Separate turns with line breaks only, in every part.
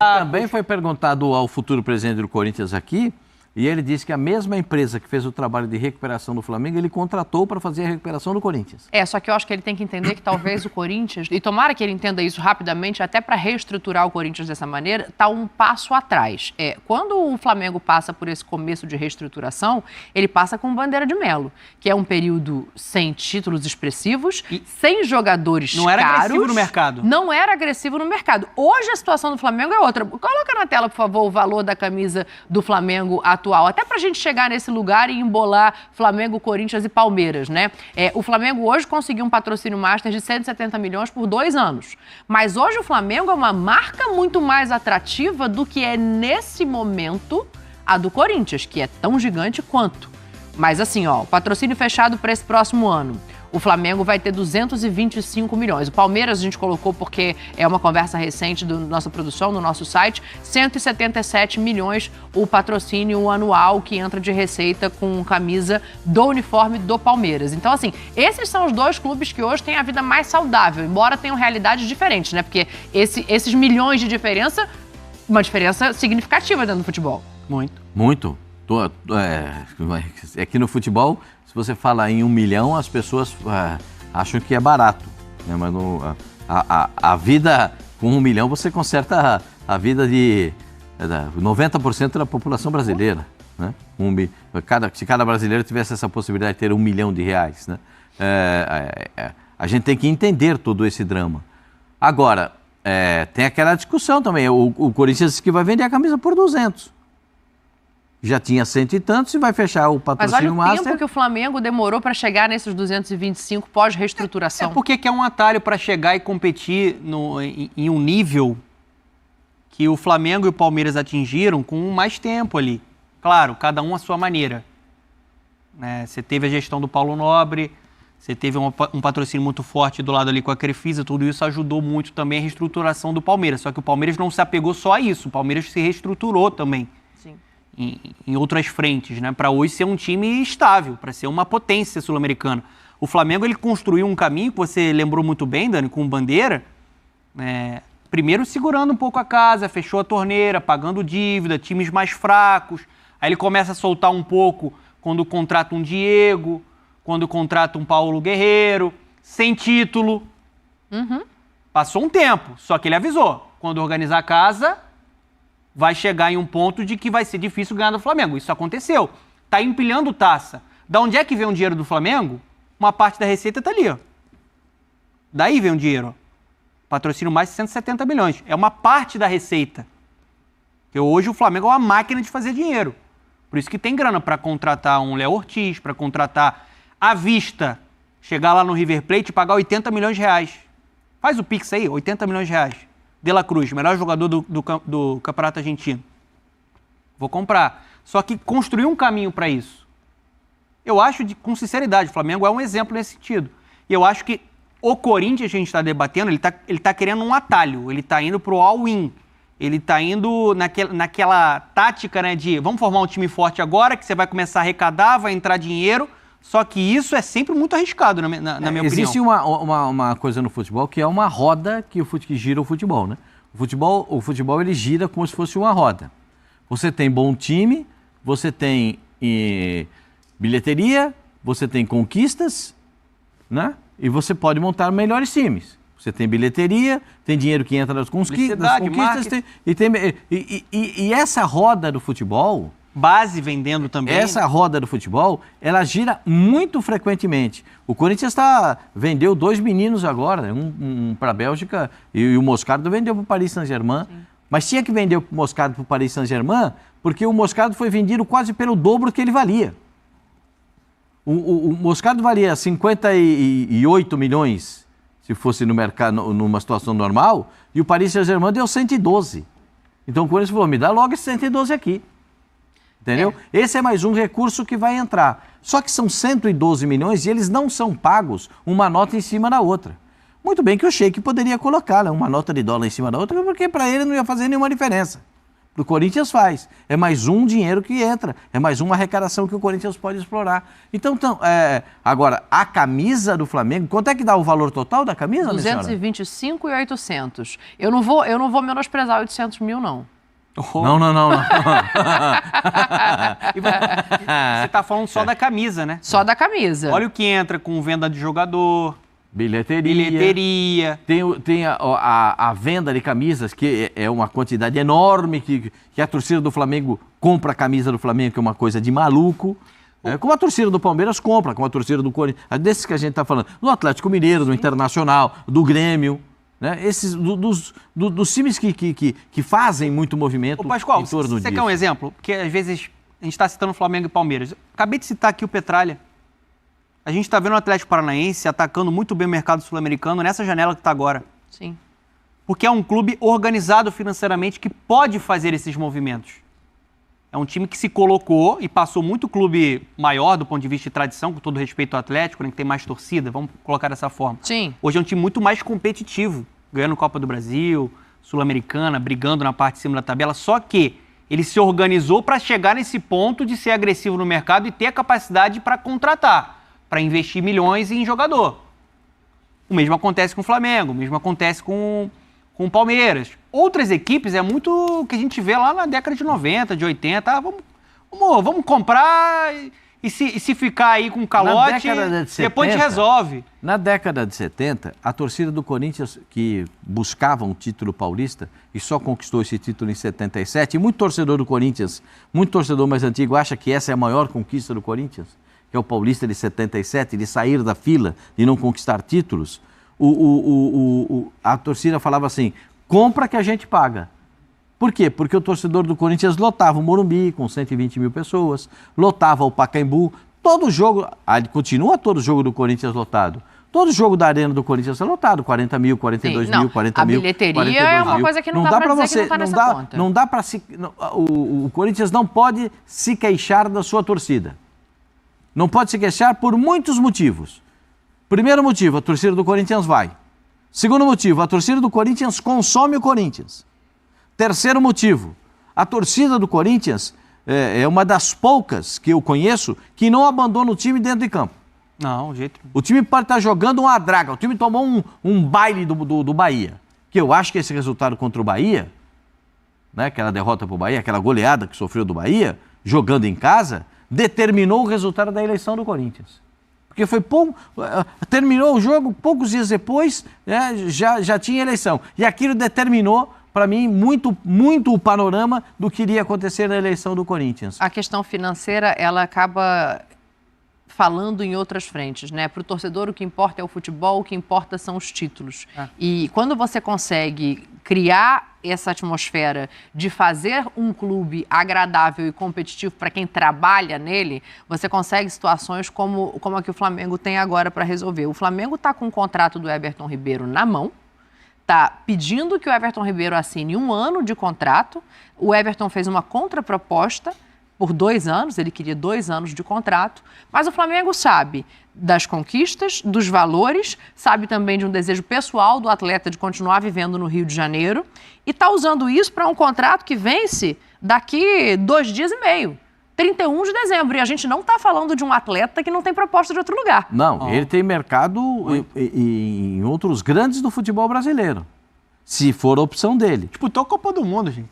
Também foi perguntado ao futuro presidente do Corinthians aqui, e ele disse que a mesma empresa que fez o trabalho de recuperação do Flamengo, ele contratou para fazer a recuperação do Corinthians.
Só que eu acho que ele tem que entender que talvez o Corinthians, e tomara que ele entenda isso rapidamente, até para reestruturar o Corinthians dessa maneira, está um passo atrás. Quando o Flamengo passa por esse começo de reestruturação, ele passa com bandeira de Melo, que é um período sem títulos expressivos, sem jogadores caros.
Não era agressivo no mercado.
Não era agressivo no mercado. Hoje a situação do Flamengo é outra. Coloca na tela, por favor, o valor da camisa do Flamengo atual, até para a gente chegar nesse lugar e embolar Flamengo, Corinthians e Palmeiras, né? O Flamengo hoje conseguiu um patrocínio master de 170 milhões por 2 anos. Mas hoje o Flamengo é uma marca muito mais atrativa do que é nesse momento a do Corinthians, que é tão gigante quanto. Mas assim, o patrocínio fechado para esse próximo ano. O Flamengo vai ter 225 milhões. O Palmeiras a gente colocou porque é uma conversa recente da nossa produção, no nosso site. 177 milhões o patrocínio anual que entra de receita com camisa do uniforme do Palmeiras. Então, assim, esses são os dois clubes que hoje têm a vida mais saudável, embora tenham realidades diferentes, né? Porque esses milhões de diferença, uma diferença significativa dentro do futebol.
Muito. É que no futebol, se você fala em 1 milhão, as pessoas acham que é barato, né? Mas a vida com 1 milhão, você conserta a vida de 90% da população brasileira, né? Se cada brasileiro tivesse essa possibilidade de ter 1 milhão de reais, né? A gente tem que entender todo esse drama. Agora, tem aquela discussão também. O Corinthians disse que vai vender a camisa por 200. Já tinha 100 e tantos e vai fechar o patrocínio master.
Mas olha o tempo que o Flamengo demorou para chegar nesses 225 pós-reestruturação.
Porque é um atalho para chegar e competir em um nível que o Flamengo e o Palmeiras atingiram com mais tempo ali. Claro, cada um à sua maneira. Você teve a gestão do Paulo Nobre, você teve um patrocínio muito forte do lado ali com a Crefisa, tudo isso ajudou muito também a reestruturação do Palmeiras. Só que o Palmeiras não se apegou só a isso, o Palmeiras se reestruturou também. Em outras frentes, né? Para hoje ser um time estável, para ser uma potência sul-americana. O Flamengo ele construiu um caminho que você lembrou muito bem, Dani, com bandeira, primeiro segurando um pouco a casa, fechou a torneira, pagando dívida, times mais fracos, aí ele começa a soltar um pouco quando contrata um Diego, quando contrata um Paulo Guerreiro, sem título. Passou um tempo, só que ele avisou, quando organizar a casa, vai chegar em um ponto de que vai ser difícil ganhar do Flamengo. Isso aconteceu. Tá empilhando taça. Da onde é que vem o dinheiro do Flamengo? Uma parte da receita tá ali, ó. Daí vem o dinheiro. Patrocínio mais de 170 milhões. É uma parte da receita. Porque hoje o Flamengo é uma máquina de fazer dinheiro. Por isso que tem grana para contratar um Léo Ortiz, para contratar à vista, chegar lá no River Plate e pagar 80 milhões de reais. Faz o Pix aí, 80 milhões de reais. De La Cruz, melhor jogador do Campeonato Argentino. Vou comprar. Só que construir um caminho para isso. Eu acho, com sinceridade, o Flamengo é um exemplo nesse sentido. E eu acho que o Corinthians, que a gente está debatendo, ele tá querendo um atalho. Ele está indo para o all-in. Ele está indo naquela tática, né, de vamos formar um time forte agora, que você vai começar a arrecadar, vai entrar dinheiro. Só que isso é sempre muito arriscado, na minha opinião.
Existe uma coisa no futebol que é uma roda que gira o futebol, né? O futebol ele gira como se fosse uma roda. Você tem bom time, você tem bilheteria, você tem conquistas, né? E você pode montar melhores times. Você tem bilheteria, tem dinheiro que entra nas conquistas, e essa roda do futebol...
Base vendendo também.
Essa roda do futebol, ela gira muito frequentemente. O Corinthians vendeu 2 meninos agora, né? um para a Bélgica e o Moscardo vendeu para o Paris Saint-Germain. Mas tinha que vender o Moscardo para o Paris Saint-Germain porque o Moscardo foi vendido quase pelo dobro que ele valia. O Moscardo valia 58 milhões, se fosse no mercado, numa situação normal, e o Paris Saint-Germain deu 112. Então o Corinthians falou, me dá logo esse 112 aqui. Entendeu? Esse é mais um recurso que vai entrar. Só que são 112 milhões e eles não são pagos uma nota em cima da outra. Muito bem que o Sheik poderia colocar uma nota de dólar em cima da outra, porque para ele não ia fazer nenhuma diferença. O Corinthians faz. É mais um dinheiro que entra. É mais uma arrecadação que o Corinthians pode explorar. Então agora, a camisa do Flamengo, quanto é que dá o valor total da camisa,
225.800. Eu não vou menosprezar 800 mil, não.
Não.
Você está falando só da camisa, né?
Só da camisa.
Olha o que entra com venda de jogador...
Bilheteria. Tem a venda de camisas, que é uma quantidade enorme, que a torcida do Flamengo compra a camisa do Flamengo, que é uma coisa de maluco. Como a torcida do Palmeiras compra, como a torcida do Corinthians. Desses que a gente está falando. Do Atlético Mineiro, do Internacional, do Grêmio. Né? Esses, dos times que fazem muito movimento.
Ô, Pascoal,
em torno disso.
Você quer um exemplo? Porque às vezes a gente está citando Flamengo e Palmeiras. Acabei de citar aqui o Petralha. A gente está vendo o Atlético Paranaense atacando muito bem o mercado sul-americano nessa janela que está agora.
Sim.
Porque é um clube organizado financeiramente que pode fazer esses movimentos. É um time que se colocou e passou muito clube maior do ponto de vista de tradição, com todo respeito ao Atlético, né, que tem mais torcida, vamos colocar dessa forma.
Sim.
Hoje é um time muito mais competitivo, ganhando Copa do Brasil, Sul-Americana, brigando na parte de cima da tabela, só que ele se organizou para chegar nesse ponto de ser agressivo no mercado e ter a capacidade para contratar, para investir milhões em jogador. O mesmo acontece com o Flamengo, o mesmo acontece com o Palmeiras. Outras equipes é muito o que a gente vê lá na década de 90, de 80. Vamos comprar e se ficar aí com calote, depois a gente resolve.
Na década de 70, a torcida do Corinthians, que buscava um título paulista e só conquistou esse título em 77, e muito torcedor do Corinthians, muito torcedor mais antigo, acha que essa é a maior conquista do Corinthians, que é o Paulista de 77, de sair da fila, de não conquistar títulos. A torcida falava assim, compra que a gente paga. Por quê? Porque o torcedor do Corinthians lotava o Morumbi com 120 mil pessoas, lotava o Pacaembu, todo jogo, continua todo jogo do Corinthians lotado. Todo jogo da Arena do Corinthians é lotado, 40 mil, 42 mil, 40 mil.
A bilheteria é uma coisa que não dá para dizer que não está nessa conta.
Não dá para o Corinthians não pode se queixar da sua torcida. Não pode se queixar por muitos motivos. Primeiro motivo, a torcida do Corinthians vai. Segundo motivo, a torcida do Corinthians consome o Corinthians. Terceiro motivo, a torcida do Corinthians é uma das poucas que eu conheço que não abandona o time dentro de campo.
Não, jeito.
O time pode estar jogando uma draga, o time tomou um baile do Bahia. Que eu acho que esse resultado contra o Bahia, né, aquela derrota para o Bahia, aquela goleada que sofreu do Bahia, jogando em casa, determinou o resultado da eleição do Corinthians. Porque terminou o jogo, poucos dias depois, já tinha eleição. E aquilo determinou, para mim, muito o panorama do que iria acontecer na eleição do Corinthians.
A questão financeira, ela acaba falando em outras frentes, né? Para o torcedor, o que importa é o futebol, o que importa são os títulos. E quando você consegue criar essa atmosfera de fazer um clube agradável e competitivo para quem trabalha nele, você consegue situações como a que o Flamengo tem agora para resolver. O Flamengo está com o contrato do Everton Ribeiro na mão, está pedindo que o Everton Ribeiro assine 1 ano de contrato. O Everton fez uma contraproposta por 2 anos, ele queria 2 anos de contrato, mas o Flamengo sabe das conquistas, dos valores, sabe também de um desejo pessoal do atleta de continuar vivendo no Rio de Janeiro e está usando isso para um contrato que vence daqui 2 dias e meio, 31 de dezembro, e a gente não está falando de um atleta que não tem proposta de outro lugar.
Não, ele tem mercado em outros grandes do futebol brasileiro, se for a opção dele.
Disputou a Copa do Mundo, gente.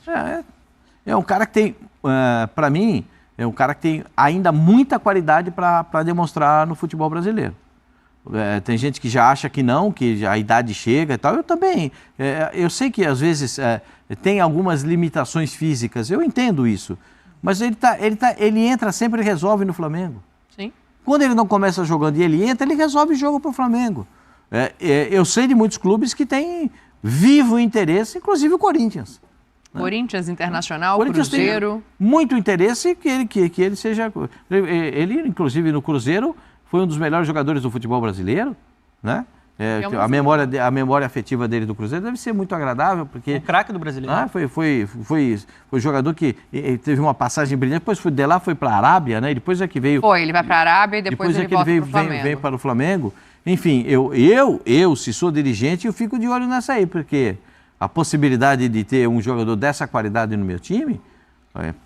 É um cara que tem, para mim, é um cara que tem ainda muita qualidade para demonstrar no futebol brasileiro. Tem gente que já acha que não, que a idade chega e tal. Eu também, eu sei que às vezes tem algumas limitações físicas, eu entendo isso. Mas ele entra sempre e resolve no Flamengo.
Sim.
Quando ele não começa jogando e ele entra, ele resolve o jogo para o Flamengo. Eu sei de muitos clubes que têm vivo interesse, inclusive o Corinthians.
Corinthians, Internacional,
Corinthians
Cruzeiro.
Tem muito interesse que ele seja... Ele, inclusive, no Cruzeiro, foi um dos melhores jogadores do futebol brasileiro, né? A memória afetiva dele do Cruzeiro deve ser muito agradável, porque...
O craque do brasileiro.
Foi jogador que teve uma passagem brilhante, depois de lá foi para a Arábia, né? E depois é que veio...
Ele vai para a Arábia e depois ele volta para o Flamengo.
Vem para o Flamengo. Enfim, se sou dirigente, eu fico de olho nessa aí, porque a possibilidade de ter um jogador dessa qualidade no meu time,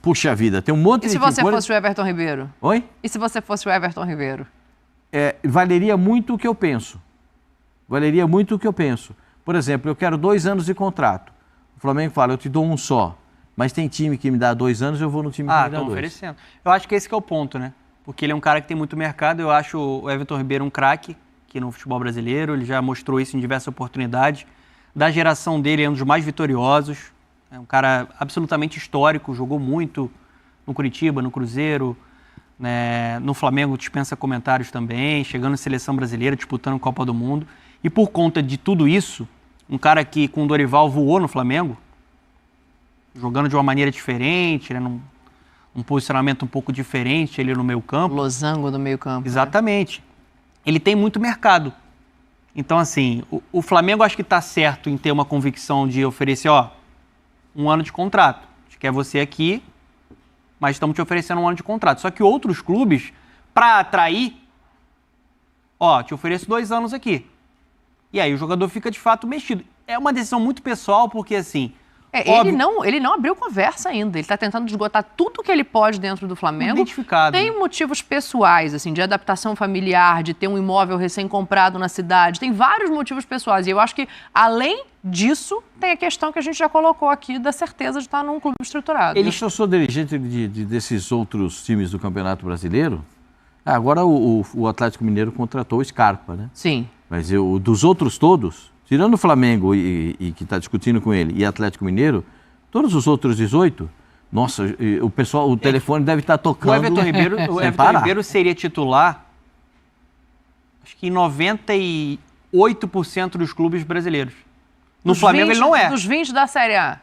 puxa vida, tem um monte de...
E se você fosse o Everton Ribeiro?
Oi?
E se você fosse o Everton Ribeiro?
Valeria muito o que eu penso. Valeria muito o que eu penso. Por exemplo, eu quero 2 anos de contrato. O Flamengo fala, eu te dou um só. Mas tem time que me dá 2 anos, eu vou no time que me dá 2.
Estão oferecendo. Eu acho que esse que é o ponto, né? Porque ele é um cara que tem muito mercado. Eu acho o Everton Ribeiro um craque aqui no futebol brasileiro. Ele já mostrou isso em diversas oportunidades. Da geração dele, é um dos mais vitoriosos. É um cara absolutamente histórico. Jogou muito no Curitiba, no Cruzeiro. Né? No Flamengo dispensa comentários também. Chegando na seleção brasileira, disputando a Copa do Mundo. E por conta de tudo isso, um cara que com o Dorival voou no Flamengo, jogando de uma maneira diferente, né? Um posicionamento um pouco diferente ali no meio campo.
Losango no meio campo.
Exatamente. Né? Ele tem muito mercado. Então, assim, o Flamengo acho que está certo em ter uma convicção de oferecer, 1 ano de contrato. A gente quer você aqui, mas estamos te oferecendo 1 ano de contrato. Só que outros clubes, para atrair, te ofereço 2 anos aqui. E aí o jogador fica de fato mexido. É uma decisão muito pessoal, porque assim...
Ele não abriu conversa ainda. Ele está tentando esgotar tudo que ele pode dentro do Flamengo.
Identificado.
Tem motivos pessoais, assim, de adaptação familiar, de ter um imóvel recém-comprado na cidade. Tem vários motivos pessoais. E eu acho que, além disso, tem a questão que a gente já colocou aqui da certeza de estar num clube estruturado.
Eu sou dirigente desses outros times do Campeonato Brasileiro. Agora o Atlético Mineiro contratou o Scarpa, né?
Sim.
Mas dos outros todos, tirando o Flamengo e que está discutindo com ele, e Atlético Mineiro, todos os outros 18, nossa, o telefone deve estar tocando.
O Everton Ribeiro seria titular, acho que em 98% dos clubes brasileiros. No Flamengo ele não é.
Dos 20 da Série A.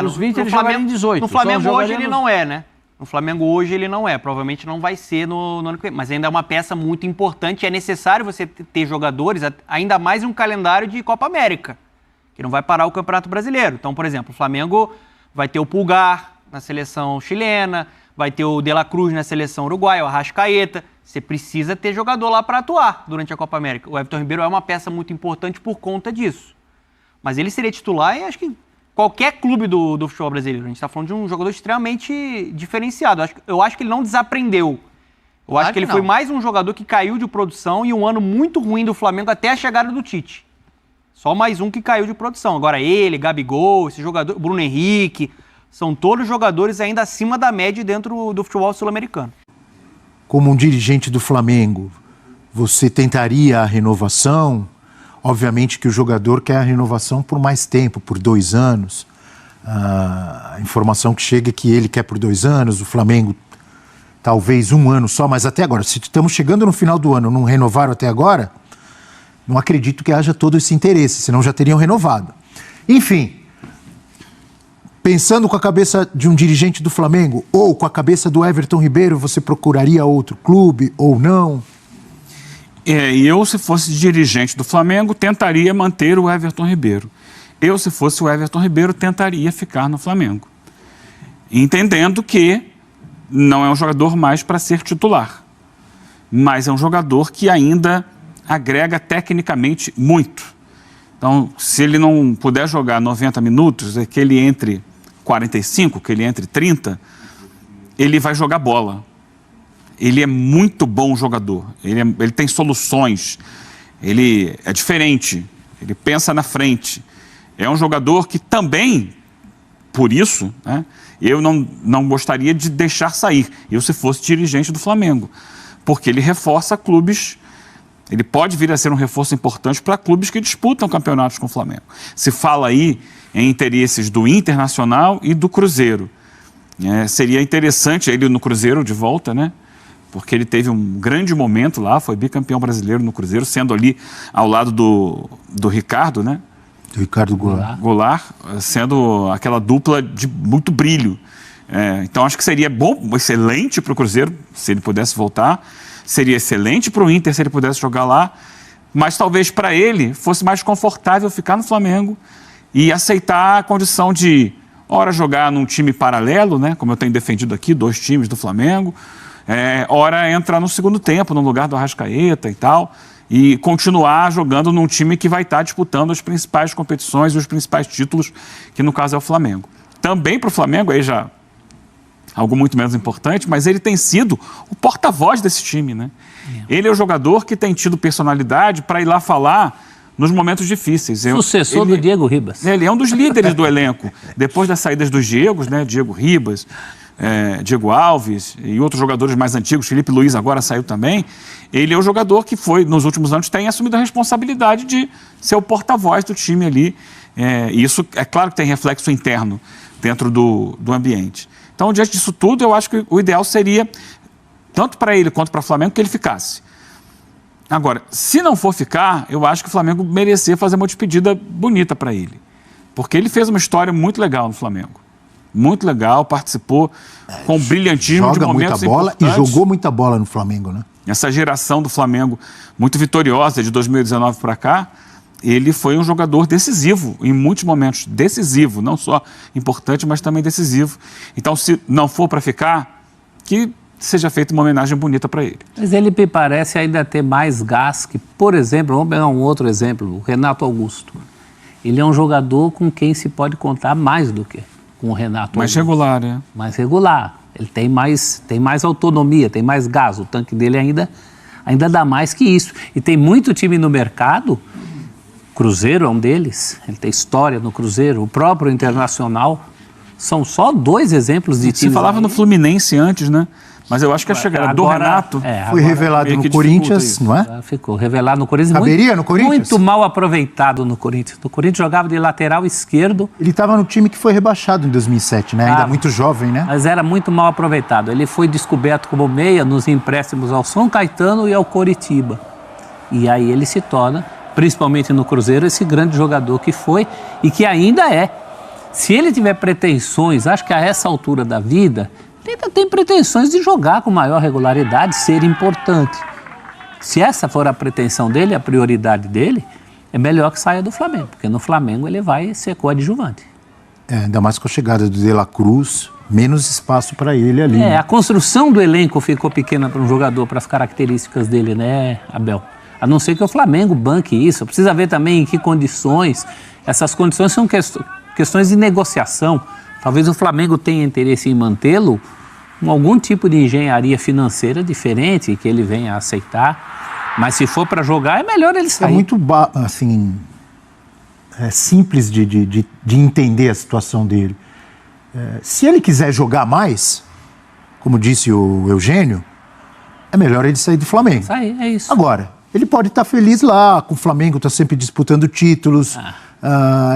Nos 20 ele jogaria em 18.
No Flamengo hoje ele não é, né? No Flamengo hoje ele não é, provavelmente não vai ser no ano que vem, mas ainda é uma peça muito importante, é necessário você ter jogadores, ainda mais em um calendário de Copa América, que não vai parar o Campeonato Brasileiro. Então, por exemplo, o Flamengo vai ter o Pulgar na seleção chilena, vai ter o De La Cruz na seleção uruguaia, o Arrascaeta. Você precisa ter jogador lá para atuar durante a Copa América. O Everton Ribeiro é uma peça muito importante por conta disso. Mas ele seria titular e acho que qualquer clube do futebol brasileiro. A gente está falando de um jogador extremamente diferenciado. Eu acho que ele não desaprendeu. Eu acho que ele foi mais um jogador que caiu de produção e um ano muito ruim do Flamengo até a chegada do Tite. Só mais um que caiu de produção. Agora ele, Gabigol, esse jogador, Bruno Henrique, são todos jogadores ainda acima da média dentro do futebol sul-americano.
Como um dirigente do Flamengo, você tentaria a renovação? Obviamente que o jogador quer a renovação por mais tempo, por 2 anos. A informação que chega é que ele quer por 2 anos, o Flamengo talvez 1 ano só, mas até agora, se estamos chegando no final do ano, não renovaram até agora, não acredito que haja todo esse interesse, senão já teriam renovado. Enfim, pensando com a cabeça de um dirigente do Flamengo ou com a cabeça do Everton Ribeiro, você procuraria outro clube ou não?
Eu, se fosse dirigente do Flamengo, tentaria manter o Everton Ribeiro. Eu, se fosse o Everton Ribeiro, tentaria ficar no Flamengo. Entendendo que não é um jogador mais para ser titular, mas é um jogador que ainda agrega tecnicamente muito. Então, se ele não puder jogar 90 minutos, é que ele entre 45, que ele entre 30, ele vai jogar bola. Ele é muito bom jogador, ele tem soluções, ele é diferente, ele pensa na frente. É um jogador que também, por isso, né, eu não gostaria de deixar sair, eu se fosse dirigente do Flamengo, porque ele reforça clubes, ele pode vir a ser um reforço importante para clubes que disputam campeonatos com o Flamengo. Se fala aí em interesses do Internacional e do Cruzeiro. Seria interessante ele no Cruzeiro de volta, né? Porque ele teve um grande momento lá, foi bicampeão brasileiro no Cruzeiro, sendo ali ao lado do Ricardo, né?
Do Ricardo Goulart.
Goulart, sendo aquela dupla de muito brilho. Então acho que seria bom, excelente para o Cruzeiro, se ele pudesse voltar. Seria excelente para o Inter, se ele pudesse jogar lá. Mas talvez para ele fosse mais confortável ficar no Flamengo e aceitar a condição de, ora, jogar num time paralelo, né? Como eu tenho defendido aqui, 2 times do Flamengo. Ora, entrar no segundo tempo, no lugar do Arrascaeta e tal. e continuar jogando num time que vai estar disputando as principais competições e os principais títulos, que no caso é o Flamengo. Também para o Flamengo, aí já algo muito menos importante, mas ele tem sido o porta-voz desse time, né? Ele é o jogador que tem tido personalidade para ir lá falar nos momentos difíceis.
Sucessor do Diego Ribas.
Ele é um dos líderes do elenco. Depois das saídas dos Diegos, né? Diego Ribas, Diego Alves e outros jogadores mais antigos, Felipe Luiz agora saiu também. Ele é o jogador que foi, nos últimos anos, tem assumido a responsabilidade de ser o porta-voz do time ali. E isso, é claro que tem reflexo interno dentro do ambiente. Então, diante disso tudo, eu acho que o ideal seria, tanto para ele quanto para o Flamengo, que ele ficasse. Agora, se não for ficar, eu acho que o Flamengo merecia fazer uma despedida bonita para ele. Porque ele fez uma história muito legal no Flamengo. Muito legal, participou com brilhantismo de momentos
bola
importantes.
E jogou muita bola no Flamengo, né?
Essa geração do Flamengo muito vitoriosa de 2019 para cá, ele foi um jogador decisivo em muitos momentos. Decisivo, não só importante, mas também decisivo. Então, se não for para ficar, que seja feita uma homenagem bonita para ele.
Mas ele me parece ainda ter mais gás que, por exemplo, vamos pegar um outro exemplo, o Renato Augusto. Ele é um jogador com quem se pode contar mais do que com o Renato
Mais
Augusto.
regular, né?
Mais regular. Ele tem mais autonomia, tem mais gás. O tanque dele ainda dá mais que isso. E tem muito time no mercado. Cruzeiro é um deles. Ele tem história no Cruzeiro. O próprio Internacional. São só 2 exemplos de times.
Você falava no Fluminense antes, né? Mas eu acho que a chegada do Renato
foi revelado no Corinthians, não é?
Ficou revelado no Corinthians.
Caberia no Corinthians?
Muito mal aproveitado no Corinthians. O Corinthians jogava de lateral esquerdo.
Ele estava no time que foi rebaixado em 2007, né? Ainda muito jovem, né?
Mas era muito mal aproveitado. Ele foi descoberto como meia nos empréstimos ao São Caetano e ao Coritiba. E aí ele se torna, principalmente no Cruzeiro, esse grande jogador que foi e que ainda é. Se ele tiver pretensões, acho que a essa altura da vida, ele ainda tem pretensões de jogar com maior regularidade, ser importante. Se essa for a pretensão dele, a prioridade dele, é melhor que saia do Flamengo, porque no Flamengo ele vai ser coadjuvante.
Ainda mais com a chegada do De La Cruz, menos espaço para ele ali.
A construção do elenco ficou pequena para um jogador, para as características dele, né, Abel? A não ser que o Flamengo banque isso. Precisa ver também em que condições. Essas condições são questões de negociação. Talvez o Flamengo tenha interesse em mantê-lo com algum tipo de engenharia financeira diferente que ele venha a aceitar. Mas se for para jogar, é melhor ele sair.
É muito assim, simples de entender a situação dele. Se ele quiser jogar mais, como disse o Eugênio, é melhor ele sair do Flamengo.
Sair, é isso.
Agora, ele pode estar feliz lá, com o Flamengo, está sempre disputando títulos,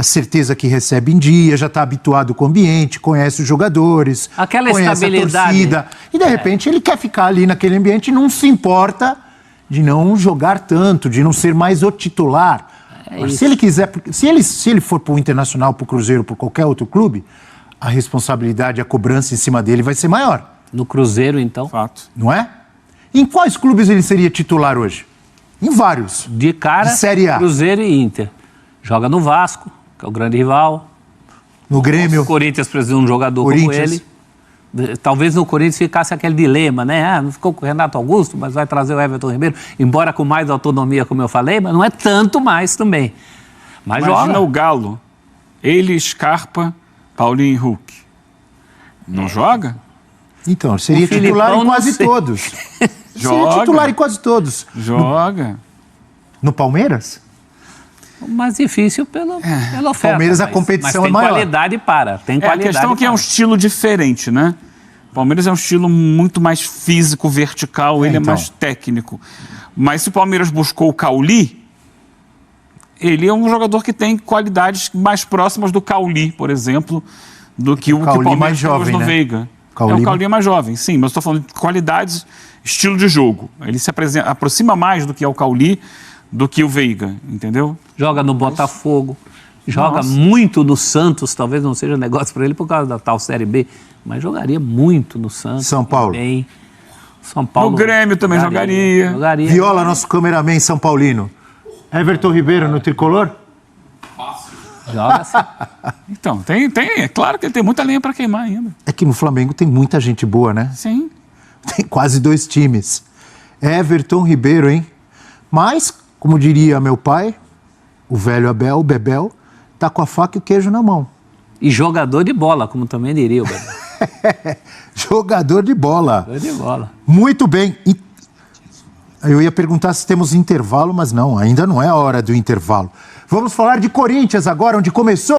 certeza que recebe em dia, já está habituado com o ambiente, conhece os jogadores,
aquela
conhece
estabilidade.
A torcida. E, de repente, ele quer ficar ali naquele ambiente e não se importa de não jogar tanto, de não ser mais o titular. Se ele quiser, se ele for para o Internacional, para o Cruzeiro, para qualquer outro clube, a responsabilidade, a cobrança em cima dele vai ser maior.
No Cruzeiro, então.
Fato.
Não é? Em quais clubes ele seria titular hoje? Em vários.
De cara,
de Série A.
Cruzeiro e Inter. Joga no Vasco, que é o grande rival.
No Grêmio.
O Corinthians precisa de um jogador como ele. Talvez no Corinthians ficasse aquele dilema, né? Não ficou com o Renato Augusto, mas vai trazer o Everton Ribeiro, embora com mais autonomia, como eu falei, mas não é tanto mais também. Mas
imagina
joga.
o Galo. Ele, Scarpa, Paulinho e Hulk. Não joga?
Então, seria titular em quase todos.
Joga.
Seria titular em quase todos.
Joga.
No Palmeiras?
Mais difícil pela oferta.
Palmeiras a competição
mas
é maior.
Tem qualidade para. Tem qualidade.
A questão é que é um estilo diferente, né? O Palmeiras é um estilo muito mais físico, vertical, ele é mais técnico. Mas se o Palmeiras buscou o Cauli, ele é um jogador que tem qualidades mais próximas do Cauli, por exemplo, do que o que o Palmeiras
mais jovem,
no
né?
Veiga. O Cauli é mais jovem, sim, mas estou falando de qualidades, estilo de jogo. Ele se aproxima mais do que é o Cauli, do que o Veiga, entendeu?
Joga no Botafogo, joga muito no Santos, talvez não seja negócio para ele por causa da tal Série B, mas jogaria muito no Santos.
São Paulo.
Também. São Paulo.
No Grêmio também jogaria.
Viola, nosso cameraman São Paulino. Everton Ribeiro no tricolor?
Joga assim.
Então, é claro que ele tem muita lenha para queimar ainda.
É que no Flamengo tem muita gente boa, né?
Sim.
Tem quase 2 times. Everton Ribeiro, hein? Mas Como diria meu pai, o velho Abel, o Bebel, tá com a faca e o queijo na mão.
E jogador de bola, como também diria o Bebel.
Jogador de bola.
Jogador de bola.
Muito bem. Eu ia perguntar se temos intervalo, mas não, ainda não é a hora do intervalo. Vamos falar de Corinthians agora, onde começou